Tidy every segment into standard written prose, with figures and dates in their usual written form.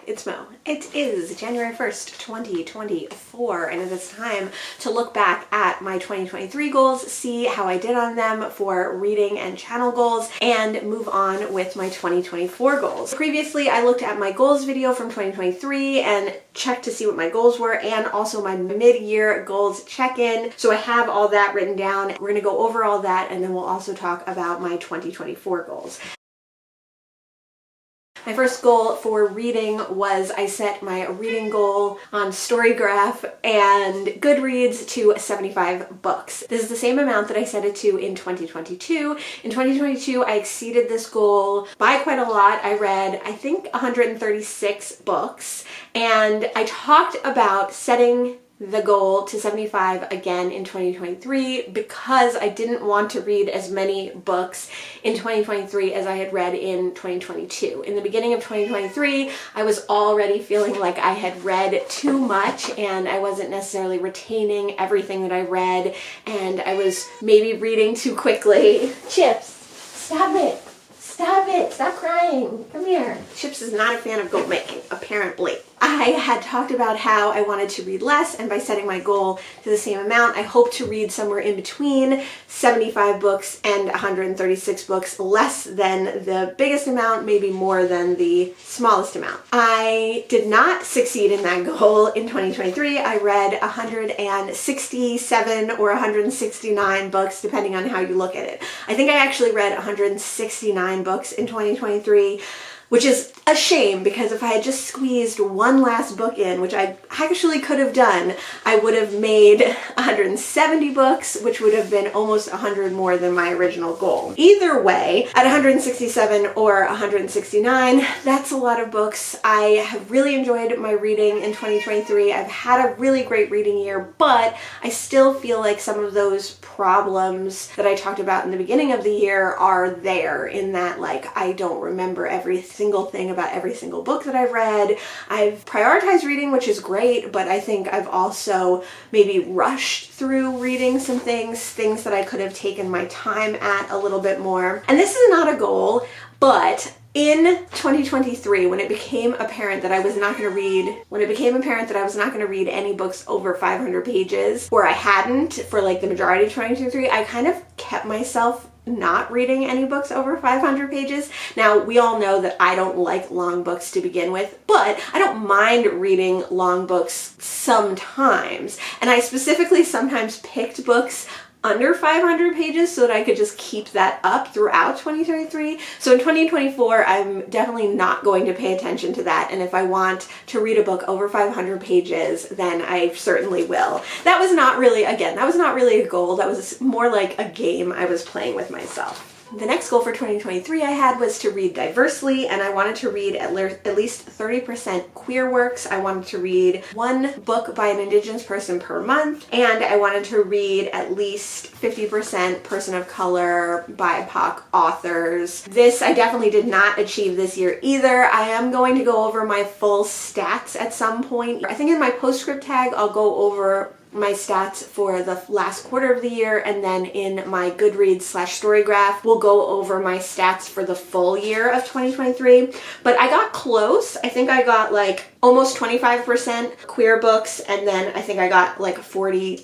it's Mo. It is January 1st, 2024, and it is time to look back at my 2023 goals, see how I did on them for reading and channel goals, and move on with my 2024 goals. Previously, I looked at my goals video from 2023 and checked to see what my goals were, and also my mid-year goals check-in. So I have all that written down. We're gonna go over all that, and then we'll also talk about my 2024 goals. My first goal for reading was I set my reading goal on Storygraph and Goodreads to 75 books. This is the same amount that I set it to in 2022. In 2022, I exceeded this goal by quite a lot. I read, I think, 136 books, and I talked about setting the goal to 75 again in 2023 because I didn't want to read as many books in 2023 as I had read in 2022. In the beginning of 2023, I was already feeling like I had read too much and I wasn't necessarily retaining everything that I read, and I was maybe reading too quickly. Chips, stop it. Stop it. Stop crying. Come here. Chips is not a fan of goal making, apparently. I had talked about how I wanted to read less, and by setting my goal to the same amount, I hope to read somewhere in between 75 books and 136 books, less than the biggest amount, maybe more than the smallest amount. I did not succeed in that goal in 2023. I read 167 or 169 books, depending on how you look at it. I think I actually read 169 books in 2023, which is a shame because if I had just squeezed one last book in, which I actually could have done, I would have made 170 books, which would have been almost 100 more than my original goal. Either way, at 167 or 169, that's a lot of books. I have really enjoyed my reading in 2023. I've had a really great reading year, but I still feel like some of those problems that I talked about in the beginning of the year are there, in that, like, I don't remember every single thing about every single book that I've read. I've prioritized reading, which is great, but I think I've also maybe rushed through reading some things that I could have taken my time at a little bit more. And this is not a goal, but in 2023, when it became apparent that I was not going to read any books over 500 pages, or I hadn't for like the majority of 2023, I kind of kept myself not reading any books over 500 pages. Now, we all know that I don't like long books to begin with, but I don't mind reading long books sometimes. And I specifically sometimes picked books under 500 pages so that I could just keep that up throughout 2023. So in 2024, I'm definitely not going to pay attention to that. And if I want to read a book over 500 pages, then I certainly will. That was not really a goal. That was more like a game I was playing with myself. The next goal for 2023 I had was to read diversely, and I wanted to read at least 30% queer works. I wanted to read one book by an Indigenous person per month, and I wanted to read at least 50% person of color, BIPOC authors. This I definitely did not achieve this year either. I am going to go over my full stats at some point. I think in my postscript tag I'll go over my stats for the last quarter of the year, and then in my Goodreads/Storygraph we'll go over my stats for the full year of 2023. But I got close. I think I got like almost 25% queer books, and then I think I got like 42%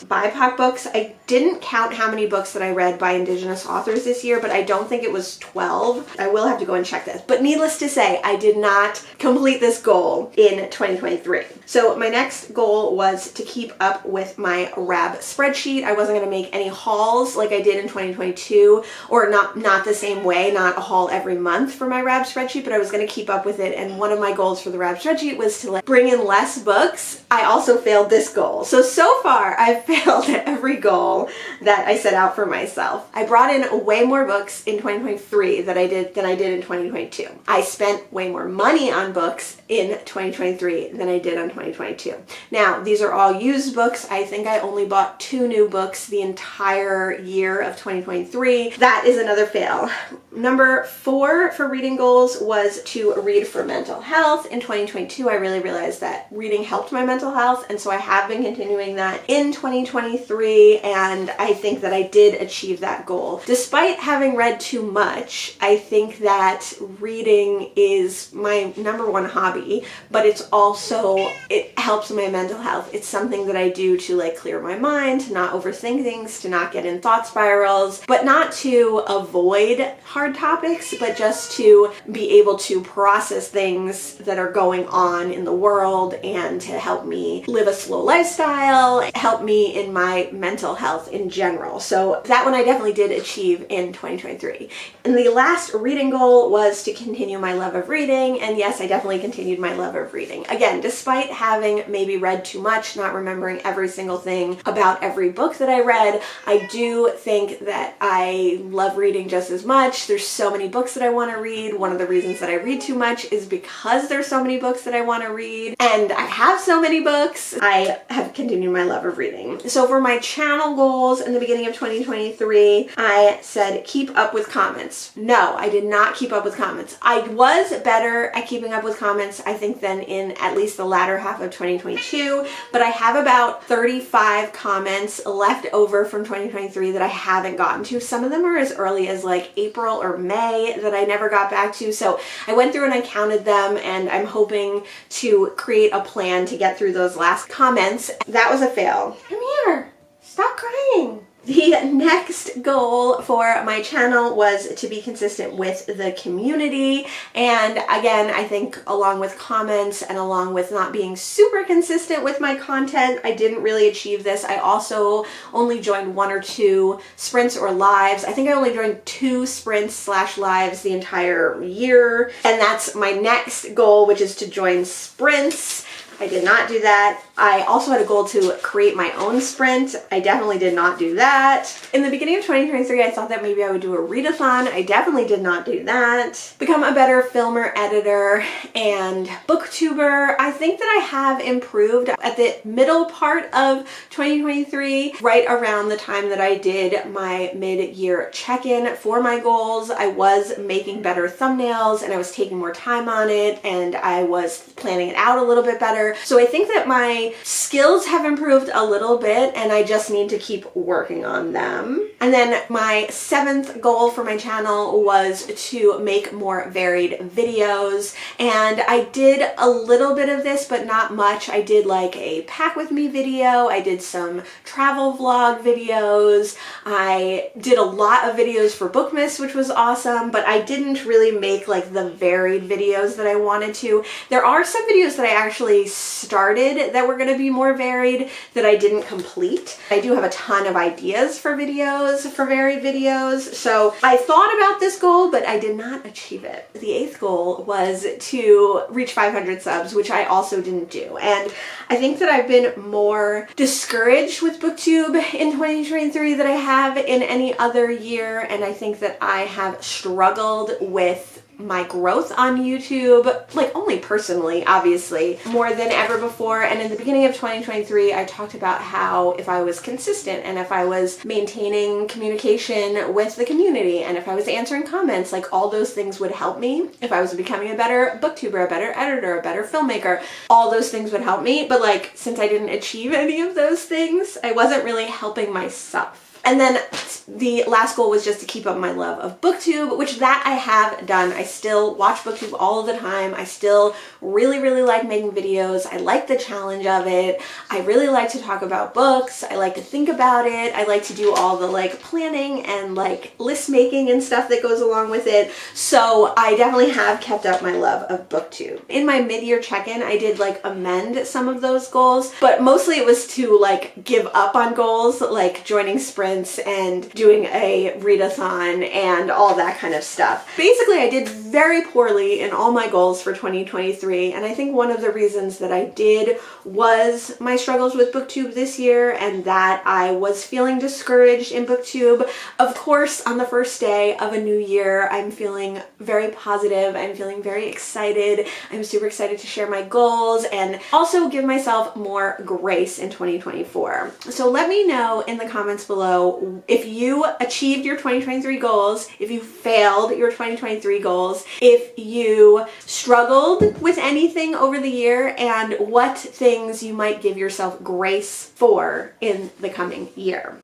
BIPOC books. I didn't count how many books that I read by Indigenous authors this year, but I don't think it was 12. I will have to go and check this. But needless to say, I did not complete this goal in 2023. So my next goal was to keep up with my RAB spreadsheet. I wasn't going to make any hauls like I did in 2022, or not the same way, not a haul every month for my RAB spreadsheet, but I was going to keep up with it. And one of my goals for the RAB spreadsheet was to bring in less books. I also failed this goal. So far I've failed every goal that I set out for myself. I brought in way more books in 2023 than I did in 2022. I spent way more money on books in 2023 than I did on 2022. Now, these are all all used books. I think I only bought 2 new books the entire year of 2023. That is another fail. Number 4 for reading goals was to read for mental health. In 2022, I really realized that reading helped my mental health, and so I have been continuing that in 2023, and I think that I did achieve that goal. Despite having read too much, I think that reading is my number 1 hobby, but it's also, it helps my mental health. It's something that I do to like clear my mind, to not overthink things, to not get in thought spirals, but not to avoid hard topics, but just to be able to process things that are going on in the world and to help me live a slow lifestyle, help me in my mental health in general. So that one I definitely did achieve in 2023. And the last reading goal was to continue my love of reading, and yes, I definitely continued my love of reading. Again, despite having maybe read too much, not remembering every single thing about every book that I read, I do think that I love reading just as much. There's so many books that I want to read. One of the reasons that I read too much is because there's so many books that I want to read, and I have so many books. I have continued my love of reading. So for my channel goals in the beginning of 2023, I said keep up with comments. No, I did not keep up with comments. I was better at keeping up with comments, I think, than in at least the latter half of 2022, but I have about 35 comments left over from 2023 that I haven't gotten to. Some of them are as early as like April or May that I never got back to. So I went through and I counted them, and I'm hoping to create a plan to get through those last comments. That was a fail. Come here. Stop crying. The next goal for my channel was to be consistent with the community, and again, I think along with comments and along with not being super consistent with my content, I didn't really achieve this. I also only joined 1 or 2 sprints or lives. I think I only joined 2 sprints/lives the entire year, and that's my next goal, which is to join sprints. I did not do that. I also had a goal to create my own sprint. I definitely did not do that. In the beginning of 2023, I thought that maybe I would do a readathon. I definitely did not do that. Become a better filmer, editor, and booktuber. I think that I have improved at the middle part of 2023, right around the time that I did my mid-year check-in for my goals. I was making better thumbnails, and I was taking more time on it, and I was planning it out a little bit better. So I think that my skills have improved a little bit, and I just need to keep working on them. And then my 7th goal for my channel was to make more varied videos, and I did a little bit of this, but not much. I did like a pack with me video. I did some travel vlog videos. I did a lot of videos for Bookmas, which was awesome, but I didn't really make like the varied videos that I wanted to. There are some videos that I actually started that were going to be more varied that I didn't complete. I do have a ton of ideas for videos, for varied videos, so I thought about this goal, but I did not achieve it. The 8th goal was to reach 500 subs, which I also didn't do, and I think that I've been more discouraged with BookTube in 2023 than I have in any other year, and I think that I have struggled with my growth on YouTube, like only personally, obviously, more than ever before. And in the beginning of 2023, I talked about how if I was consistent and if I was maintaining communication with the community and if I was answering comments, like all those things would help me. If I was becoming a better booktuber, a better editor, a better filmmaker, all those things would help me. But like, since I didn't achieve any of those things, I wasn't really helping myself. And then the last goal was just to keep up my love of BookTube, which that I have done. I still watch BookTube all the time. I still really, really like making videos. I like the challenge of it. I really like to talk about books. I like to think about it. I like to do all the like planning and like list making and stuff that goes along with it. So I definitely have kept up my love of BookTube. In my mid-year check-in, I did like amend some of those goals, but mostly it was to like give up on goals like joining sprints conference and doing a readathon and all that kind of stuff. Basically, I did very poorly in all my goals for 2023, and I think one of the reasons that I did was my struggles with BookTube this year and that I was feeling discouraged in BookTube. Of course, on the first day of a new year, I'm feeling very positive. I'm feeling very excited. I'm super excited to share my goals and also give myself more grace in 2024. So let me know in the comments below if you achieved your 2023 goals, if you failed your 2023 goals, if you struggled with anything over the year, and what things you might give yourself grace for in the coming year.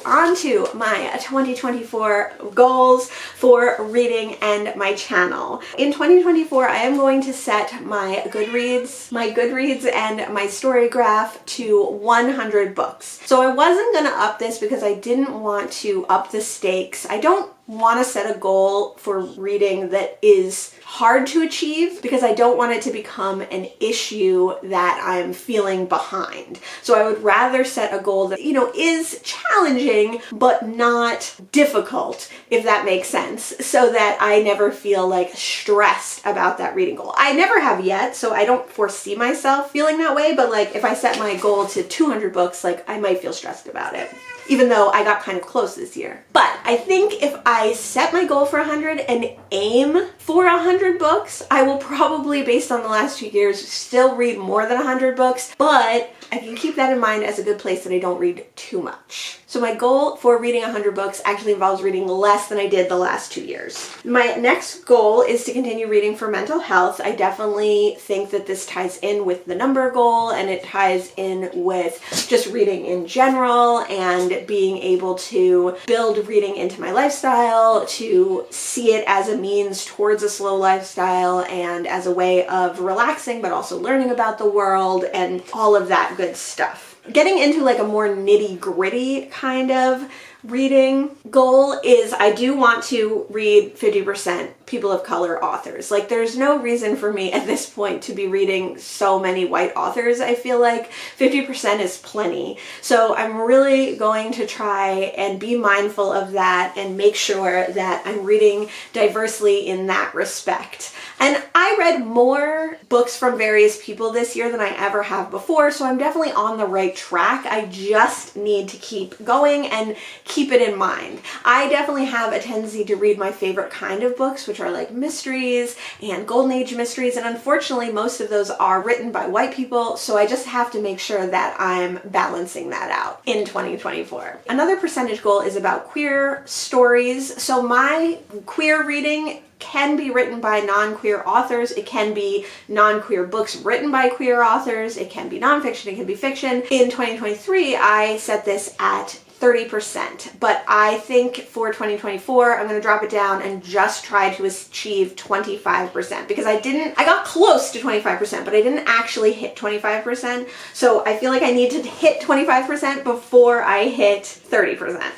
On to my 2024 goals for reading and my channel. In 2024, I am going to set my Goodreads and my Storygraph to 100 books. So I wasn't going to up this because I didn't want to up the stakes. I don't want to set a goal for reading that is hard to achieve because I don't want it to become an issue that I'm feeling behind. So I would rather set a goal that, is challenging but not difficult, if that makes sense, so that I never feel like stressed about that reading goal. I never have yet, so I don't foresee myself feeling that way, but like if I set my goal to 200 books, like I might feel stressed about it, even though I got kind of close this year. But I think if I set my goal for 100 and aim for 100 books, I will probably, based on the last 2 years, still read more than 100 books, but I can keep that in mind as a good place that I don't read too much. So my goal for reading 100 books actually involves reading less than I did the last 2 years. My next goal is to continue reading for mental health. I definitely think that this ties in with the number goal, and it ties in with just reading in general and being able to build reading into my lifestyle, to see it as a means towards a slow lifestyle and as a way of relaxing but also learning about the world and all of that good stuff. Getting into like a more nitty-gritty kind of reading goal is I do want to read 50% people of color authors. Like there's no reason for me at this point to be reading so many white authors. I feel like 50% is plenty. So I'm really going to try and be mindful of that and make sure that I'm reading diversely in that respect. And I read more books from various people this year than I ever have before, so I'm definitely on the right track. I just need to keep going and keep it in mind. I definitely have a tendency to read my favorite kind of books, which are like mysteries and golden age mysteries, and unfortunately most of those are written by white people, so I just have to make sure that I'm balancing that out in 2024. Another percentage goal is about queer stories. So my queer reading can be written by non-queer authors. It can be non-queer books written by queer authors. It can be nonfiction. It can be fiction. In 2023, I set this at 30%, but I think for 2024, I'm going to drop it down and just try to achieve 25% because I got close to 25%, but I didn't actually hit 25%. So I feel like I need to hit 25% before I hit 30%.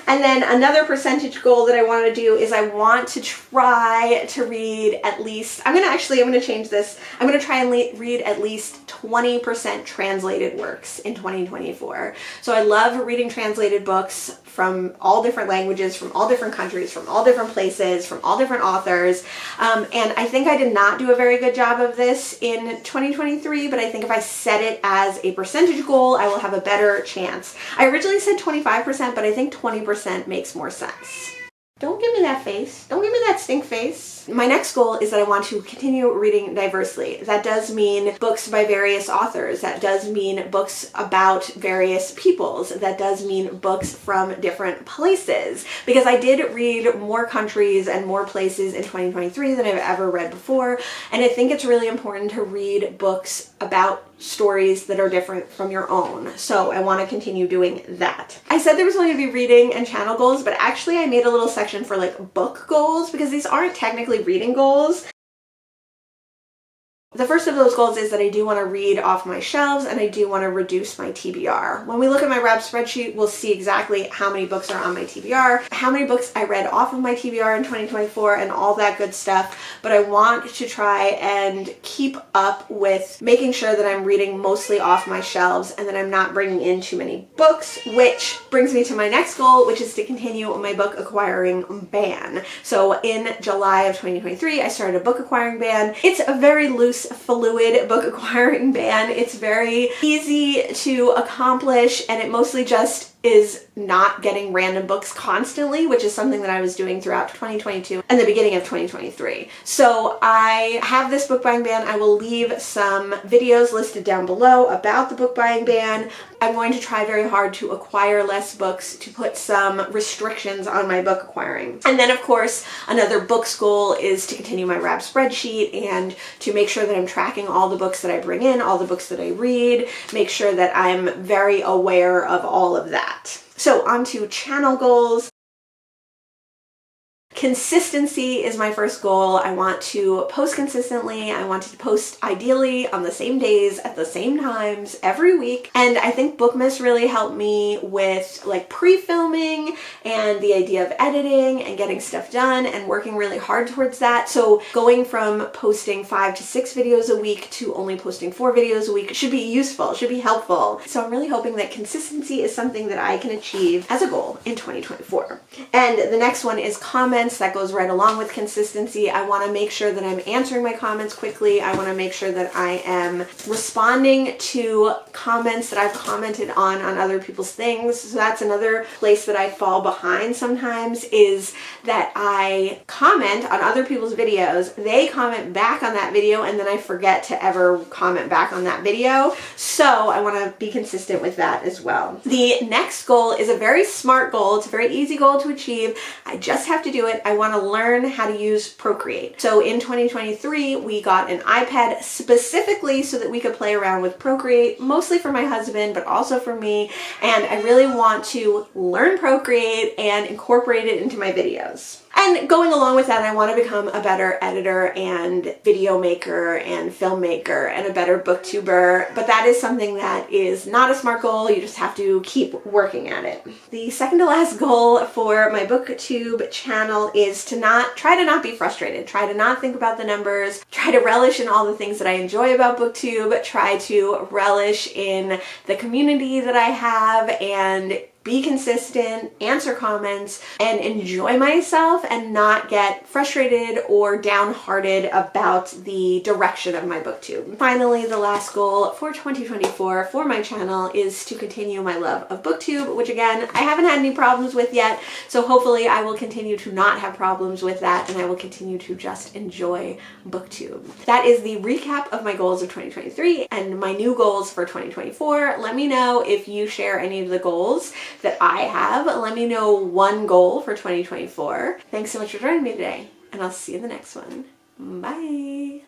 And then another percentage goal that I want to do is I want to try to read at least, I'm going to change this. I'm going to try and read at least 20% translated works in 2024. So I love reading translated books from all different languages, from all different countries, from all different places, from all different authors. And I think I did not do a very good job of this in 2023, but I think if I set it as a percentage goal, I will have a better chance. I originally said 25%, but I think 20% makes more sense. Don't give me that face. Don't give me that stink face. My next goal is that I want to continue reading diversely. That does mean books by various authors. That does mean books about various peoples. That does mean books from different places. Because I did read more countries and more places in 2023 than I've ever read before. And I think it's really important to read books about stories that are different from your own. So I want to continue doing that. I said there was going to be reading and channel goals, but actually I made a little section for like book goals because these aren't technically reading goals. The first of those goals is that I do want to read off my shelves and I do want to reduce my TBR. When we look at my wrap spreadsheet, we'll see exactly how many books are on my TBR, how many books I read off of my TBR in 2024 and all that good stuff. But I want to try and keep up with making sure that I'm reading mostly off my shelves and that I'm not bringing in too many books, which brings me to my next goal, which is to continue my book acquiring ban. So in July of 2023, I started a book acquiring ban. It's a very loose, fluid book acquiring ban. It's very easy to accomplish, and it mostly just is not getting random books constantly, which is something that I was doing throughout 2022 and the beginning of 2023. So I have this book buying ban. I will leave some videos listed down below about the book buying ban. I'm going to try very hard to acquire less books, to put some restrictions on my book acquiring. And then of course, another book's goal is to continue my wrap spreadsheet and to make sure that I'm tracking all the books that I bring in, all the books that I read, make sure that I'm very aware of all of that. So on to channel goals. Consistency is my first goal. I want to post consistently. I want to post ideally on the same days at the same times every week. And I think Bookmas really helped me with like pre-filming and the idea of editing and getting stuff done and working really hard towards that. So going from posting 5 to 6 videos a week to only posting 4 videos a week should be useful, should be helpful. So I'm really hoping that consistency is something that I can achieve as a goal in 2024. And the next one is comments. That goes right along with consistency. I want to make sure that I'm answering my comments quickly. I want to make sure that I am responding to comments that I've commented on other people's things. So that's another place that I fall behind sometimes, is that I comment on other people's videos, they comment back on that video, and then I forget to ever comment back on that video. So I want to be consistent with that as well. The next goal is a very smart goal. It's a very easy goal to achieve. I just have to do it. I want to learn how to use Procreate. So in 2023, we got an iPad specifically so that we could play around with Procreate, mostly for my husband, but also for me. And I really want to learn Procreate and incorporate it into my videos. And going along with that, I want to become a better editor and video maker and filmmaker and a better booktuber. But that is something that is not a SMART goal. You just have to keep working at it. The second to last goal for my booktube channel is to try to not be frustrated. Try to not think about the numbers. Try to relish in all the things that I enjoy about booktube. Try to relish in the community that I have and be consistent, answer comments, and enjoy myself and not get frustrated or downhearted about the direction of my booktube. Finally, the last goal for 2024 for my channel is to continue my love of booktube, which again, I haven't had any problems with yet. So hopefully I will continue to not have problems with that and I will continue to just enjoy booktube. That is the recap of my goals of 2023 and my new goals for 2024. Let me know if you share any of the goals that I have. Let me know one goal for 2024. Thanks so much for joining me today, and I'll see you in the next one. Bye.